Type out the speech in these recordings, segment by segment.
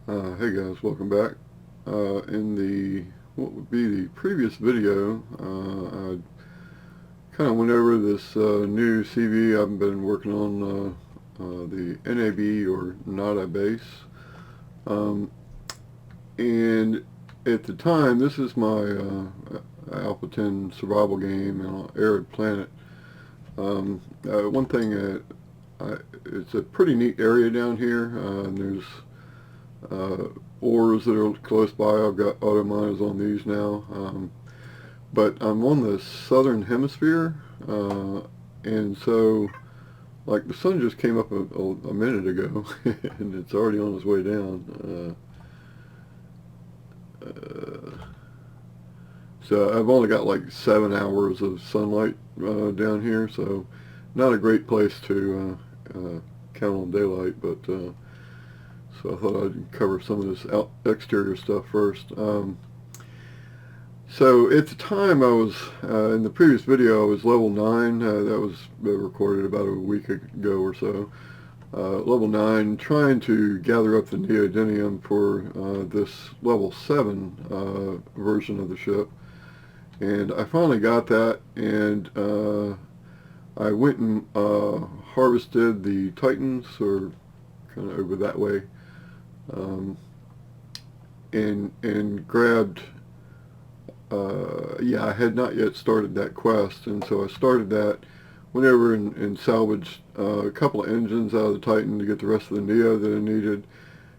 Hey guys, welcome back. In the what would be the previous video, I kind of went over this new CV I've been working on, the NAB or NADA base. Um, and at the time, this is my Alpha 10 survival game on an arid planet. One thing, it's a pretty neat area down here. And there's uh, ores that are close by. I've got auto miners on these now. But I'm on the southern hemisphere, and so like the sun just came up a minute ago and it's already on its way down. So I've only got like 7 hours of sunlight down here, so not a great place to count on daylight, but so I thought I'd cover some of this exterior stuff first. So at the time I was, in the previous video, I was level 9. That was recorded about a week ago or so. Level 9, trying to gather up the neodymium for this level 7 version of the ship. And I finally got that, and I went and harvested the Titans, or kind of over that way, and grabbed, yeah, I had not yet started that quest, and so I started that, went over and salvaged a couple of engines out of the Titan to get the rest of the Neo that I needed,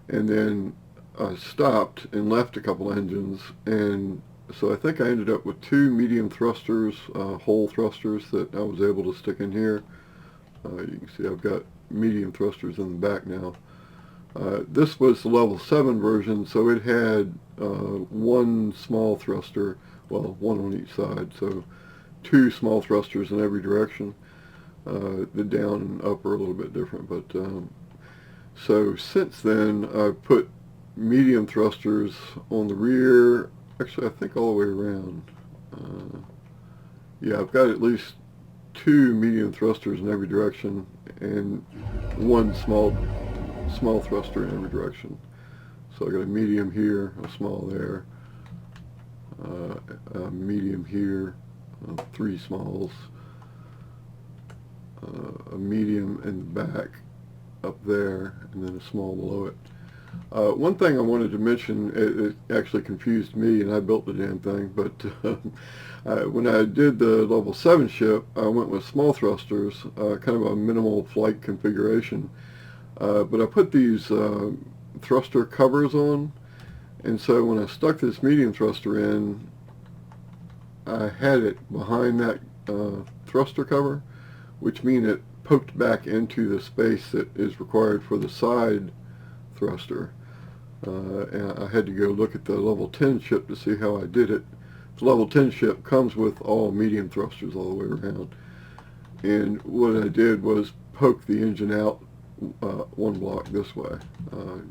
and then I stopped and left a couple of engines, and so I think I ended up with 2 medium thrusters, hull thrusters, that I was able to stick in here. You can see I've got medium thrusters in the back now. This was the level 7 version, so it had 1 small thruster, well, 1 on each side, so 2 small thrusters in every direction. The down and up are a little bit different, but so since then I've put medium thrusters on the rear. Actually, I think all the way around. Yeah, I've got at least 2 medium thrusters in every direction and 1 small thruster in every direction. So I got a medium here, a small there, a medium here, 3 smalls, a medium in the back up there, and then a small below it. One thing I wanted to mention, it actually confused me, and I built the damn thing, but when I did the level 7 ship, I went with small thrusters, kind of a minimal flight configuration. But I put these thruster covers on, and so when I stuck this medium thruster in, I had it behind that thruster cover, which means it poked back into the space that is required for the side thruster. And I had to go look at the level 10 ship to see how I did it. The level 10 ship comes with all medium thrusters all the way around. And what I did was poke the engine out 1 block this way.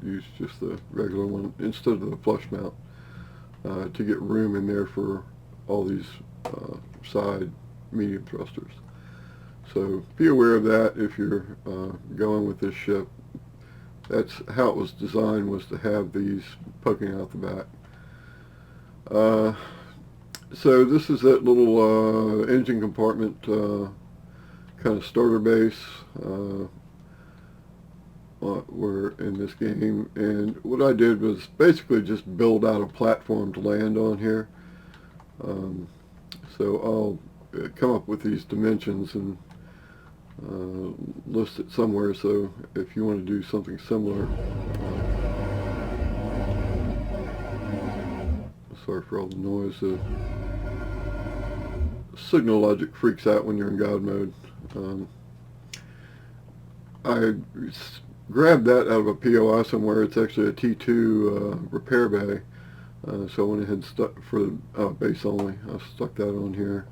Use just the regular one instead of the flush mount to get room in there for all these side medium thrusters. So be aware of that if you're going with this ship. That's how it was designed, was to have these poking out the back. So this is that little engine compartment, kind of starter base. Were in this game, and what I did was basically just build out a platform to land on here. So I'll come up with these dimensions and list it somewhere, so if you want to do something similar, sorry for all the noise. Signal logic freaks out when you're in God mode. I grabbed that out of a POI somewhere. It's actually a T2 repair bay. So I went ahead and stuck for base only. I stuck that on here.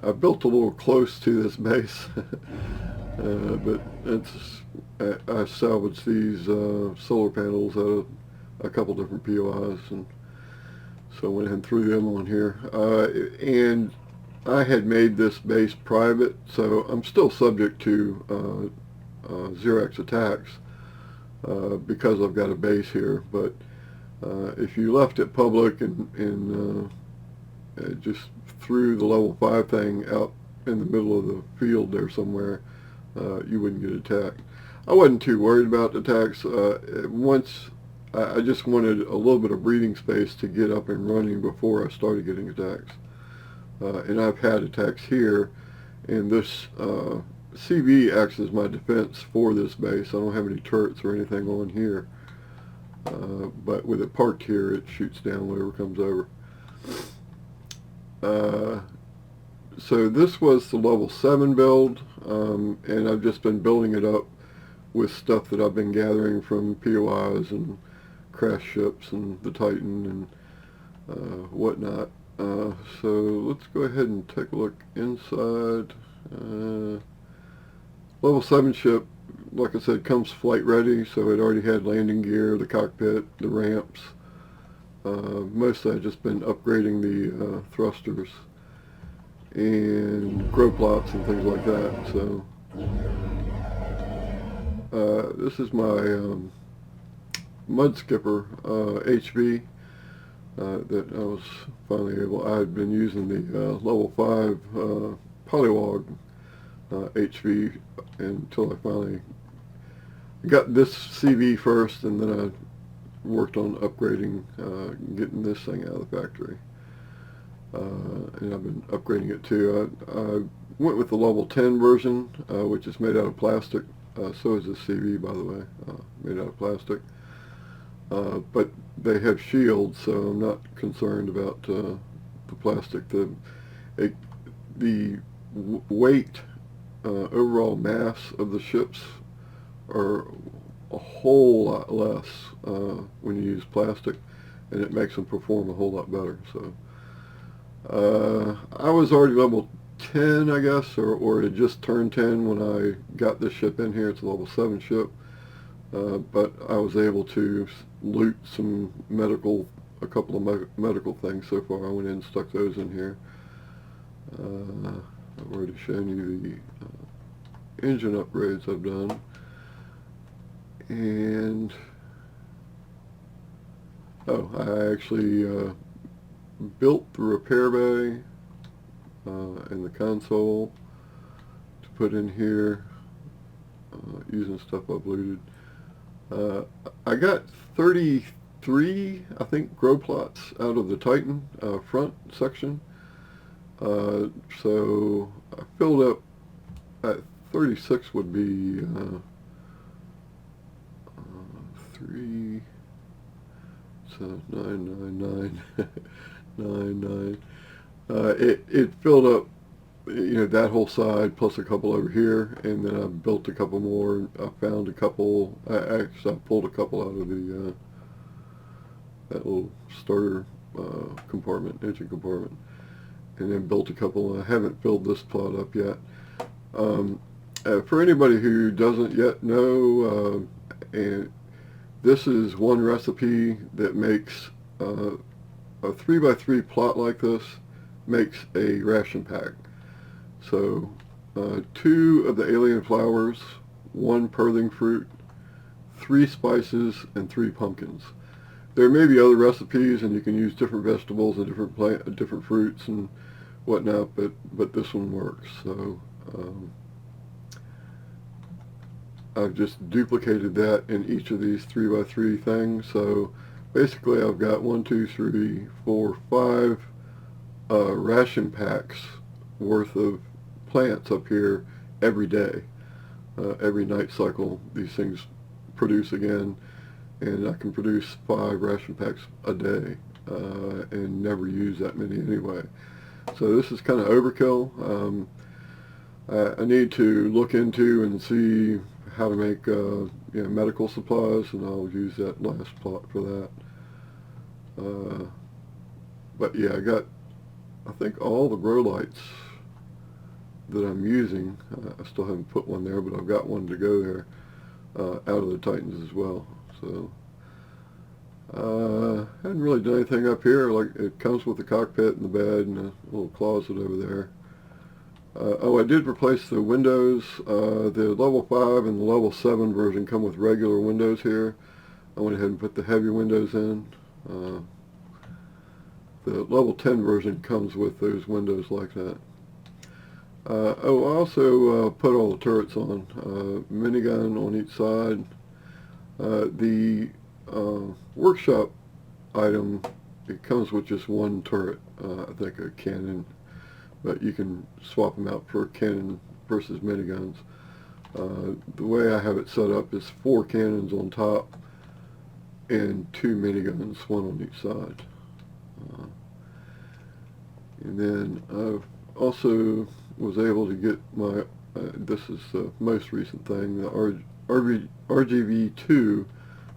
I built a little close to this base, but I salvaged these solar panels out of a couple different POIs, and so I went ahead and threw them on here. And I had made this base private, so I'm still subject to Xerox attacks because I've got a base here. But if you left it public and just threw the level 5 thing out in the middle of the field there somewhere, you wouldn't get attacked. I wasn't too worried about attacks. Once I just wanted a little bit of breathing space to get up and running before I started getting attacks. And I've had attacks here, and this CV acts as my defense for this base. I don't have any turrets or anything on here, but with it parked here, it shoots down whatever comes over. So this was the level 7 build, and I've just been building it up with stuff that I've been gathering from POIs and crash ships and the Titan and whatnot. So let's go ahead and take a look inside. Level 7 ship, like I said, comes flight ready, so it already had landing gear, the cockpit, the ramps. Mostly I've just been upgrading the thrusters and grow plots and things like that. So this is my mud skipper HV that I was finally able. I had been using the level 5 polywog HV until I finally got this CV first, and then I worked on upgrading, getting this thing out of the factory. And I've been upgrading it too. I went with the level 10 version, which is made out of plastic. So is the CV, by the way, made out of plastic. But they have shields, so I'm not concerned about the plastic. The weight, overall mass of the ships are a whole lot less when you use plastic, and it makes them perform a whole lot better. So I was already level 10, I guess, or it just turned 10 when I got this ship in here. It's a level 7 ship, but I was able to loot some a couple of medical things so far. I went in and stuck those in here. I've already shown you the engine upgrades I've done. And I actually built the repair bay and the console to put in here using stuff I've looted. I got 33, I think, grow plots out of the Titan front section. So I filled up at 36 would be 3, so 999, 99. It filled up, that whole side plus a couple over here, and then I built a couple more. I found a couple. I pulled a couple out of the that little starter compartment, engine compartment, and then built a couple. I haven't filled this plot up yet. For anybody who doesn't yet know, and this is one recipe that makes a 3x3 plot like this makes a ration pack. So 2 of the alien flowers, 1 pearling fruit, 3 spices, and 3 pumpkins. There may be other recipes, and you can use different vegetables and different fruits and whatnot, but this one works. So I've just duplicated that in each of these 3x3 things. So basically I've got 1, 2, 3, 4, 5 ration packs worth of plants up here every day. Every night cycle these things produce again, and I can produce 5 ration packs a day and never use that many anyway. So this is kind of overkill. I need to look into and see how to make medical supplies, and I'll use that last plot for that. But yeah, I got, I think, all the grow lights that I'm using. I still haven't put one there, but I've got one to go there out of the Titans as well. So hadn't really done anything up here. Like, it comes with the cockpit and the bed and a little closet over there. Oh, I did replace the windows. The level 5 and the level 7 version come with regular windows here. I went ahead and put the heavy windows in. The level 10 version comes with those windows like that. Oh, I also put all the turrets on. Minigun on each side. The workshop item, it comes with just one turret, I think a cannon, but you can swap them out for cannon versus miniguns. The way I have it set up is 4 cannons on top and 2 miniguns, one on each side. And then I also was able to get my, this is the most recent thing, the RGV2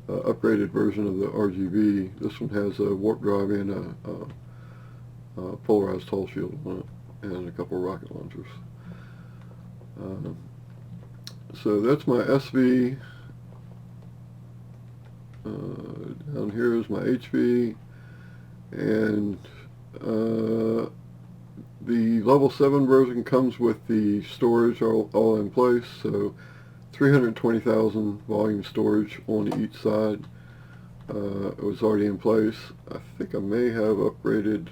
upgraded version of the RGV. This one has a warp drive and a Polarized Hull Shield on it, and a couple of rocket launchers. So that's my SV. Down here is my HV, and the level 7 version comes with the storage all in place, so 320,000 volume storage on each side. It was already in place. I think I may have upgraded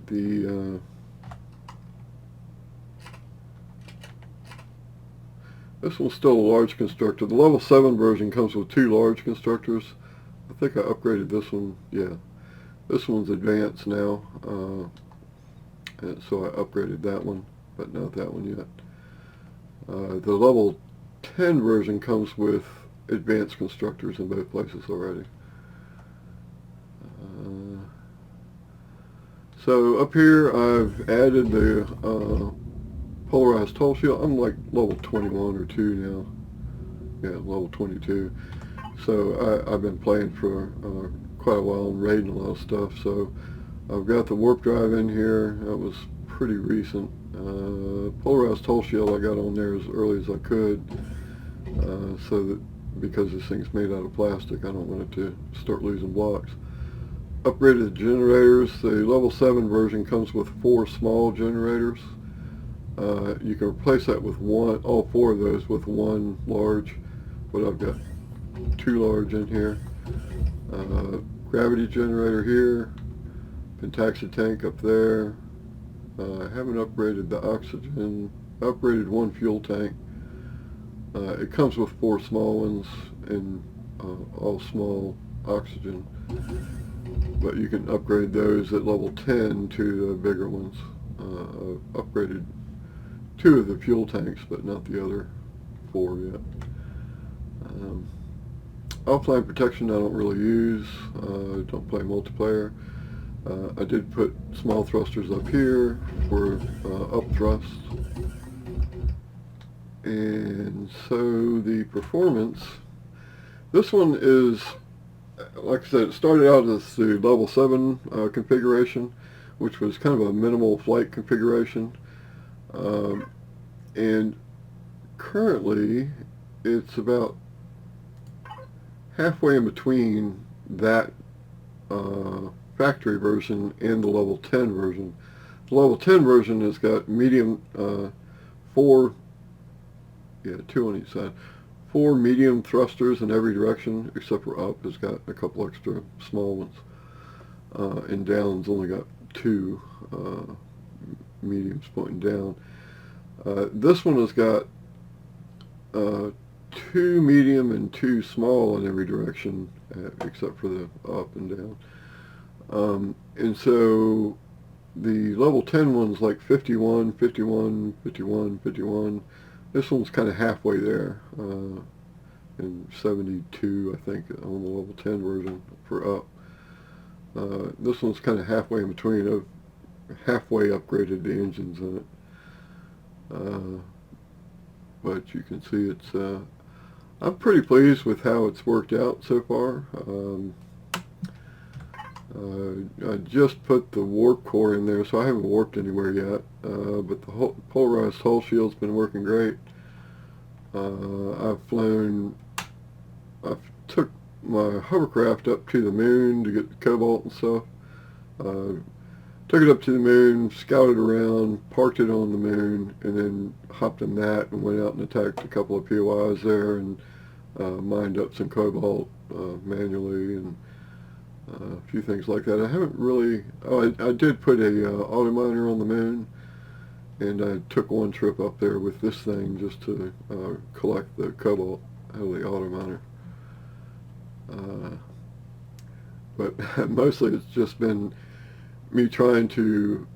the this one's still a large constructor. The level 7 version comes with 2 large constructors. I think I upgraded this one. Yeah, this one's advanced now, and so I upgraded that one, but not that one yet. The level 10 version comes with advanced constructors in both places already. So up here I've added the Polarized Hull Shield. I'm like level 21 or 2 now. Yeah, level 22. So I've been playing for quite a while and raiding a lot of stuff. So I've got the warp drive in here. That was pretty recent. Polarized Hull Shield I got on there as early as I could, so that because this thing's made out of plastic, I don't want it to start losing blocks. Upgraded the generators. The level 7 version comes with 4 small generators. You can replace that with all 4 of those with 1 large, but I've got 2 large in here. Gravity generator here, Pentaxi tank up there. I haven't upgraded the oxygen. I upgraded 1 fuel tank. It comes with 4 small ones and all small oxygen, but you can upgrade those at level 10 to the bigger ones. I've upgraded 2 of the fuel tanks, but not the other 4 yet. Offline protection I don't really use. Don't play multiplayer. I did put small thrusters up here for up thrust. And so the performance, this one is, like I said, it started out as the level 7 configuration, which was kind of a minimal flight configuration. And currently it's about halfway in between that factory version and the level 10 version. The level 10 version has got medium 2 on each side, 4 medium thrusters in every direction except for up. It's got a couple extra small ones, and down's only got 2 mediums pointing down. This one has got 2 medium and 2 small in every direction, except for the up and down. And so the level 10 one's like 51, 51, 51, 51. This one's kind of halfway there, and 72, I think, on the level 10 version for up. This one's kind of halfway in between. I've halfway upgraded the engines in it. But you can see it's, I'm pretty pleased with how it's worked out so far. I just put the warp core in there, so I haven't warped anywhere yet, but the Polarized Hull Shield's been working great. I took my hovercraft up to the moon to get the cobalt and stuff. took it up to the moon, scouted around, parked it on the moon, and then hopped on that and went out and attacked a couple of POIs there and mined up some cobalt manually and a few things like that. I haven't really, I did put a auto miner on the moon, and I took one trip up there with this thing just to collect the cobalt out of the auto miner. But mostly it's just been me trying to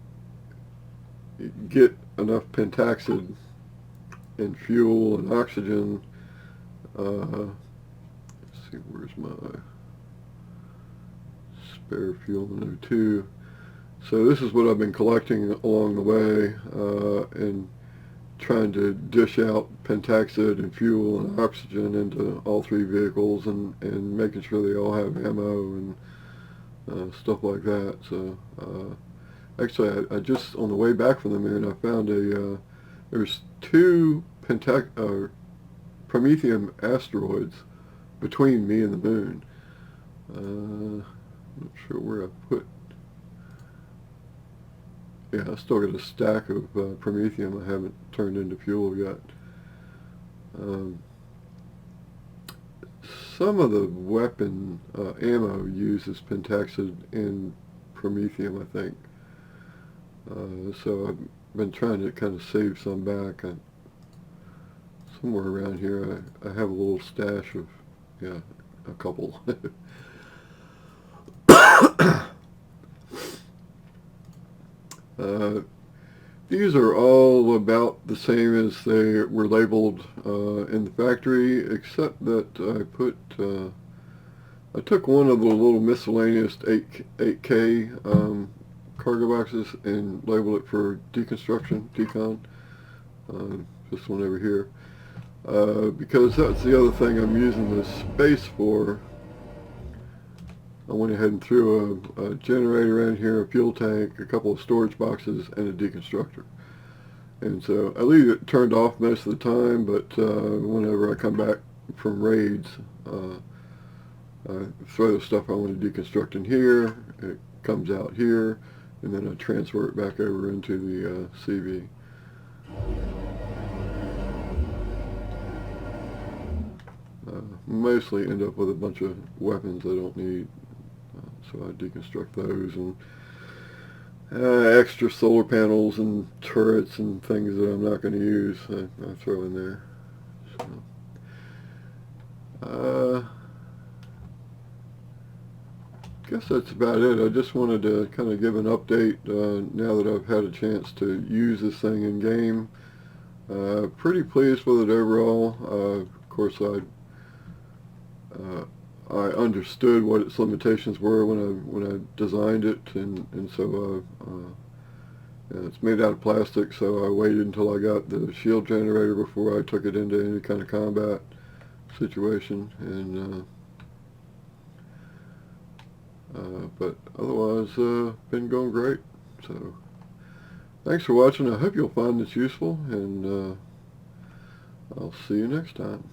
get enough pentaxid and fuel and oxygen. Let's see, where's my spare fuel in O2? So this is what I've been collecting along the way, and trying to dish out pentaxid and fuel and oxygen into all three vehicles, and making sure they all have ammo and stuff like that. So actually I just, on the way back from the moon, I found there's two Prometheum asteroids between me and the moon. I'm not sure where I put. Yeah, I still got a stack of Prometheum I haven't turned into fuel yet. Some of the weapon ammo uses pentaxid and Prometheum, I think. So I've been trying to kind of save some back. Somewhere around here I have a little stash of, yeah, a couple. These are all about the same as they were labeled in the factory, except that I took one of the little miscellaneous 8K cargo boxes and labeled it for deconstruction, decon. This one over here, because that's the other thing I'm using this space for. I went ahead and threw a generator in here, a fuel tank, a couple of storage boxes, and a deconstructor. And so I leave it turned off most of the time, but whenever I come back from raids, I throw the stuff I want to deconstruct in here, it comes out here, and then I transfer it back over into the CV. Mostly end up with a bunch of weapons I don't need. So I deconstruct those, and extra solar panels and turrets and things that I'm not going to use, I throw in there. So, guess that's about it. I just wanted to kind of give an update now that I've had a chance to use this thing in game. Pretty pleased with it overall. Of course, I understood what its limitations were when I designed it, and so it's made out of plastic, so I waited until I got the shield generator before I took it into any kind of combat situation, and but otherwise been going great. So thanks for watching. I hope you'll find this useful, and I'll see you next time.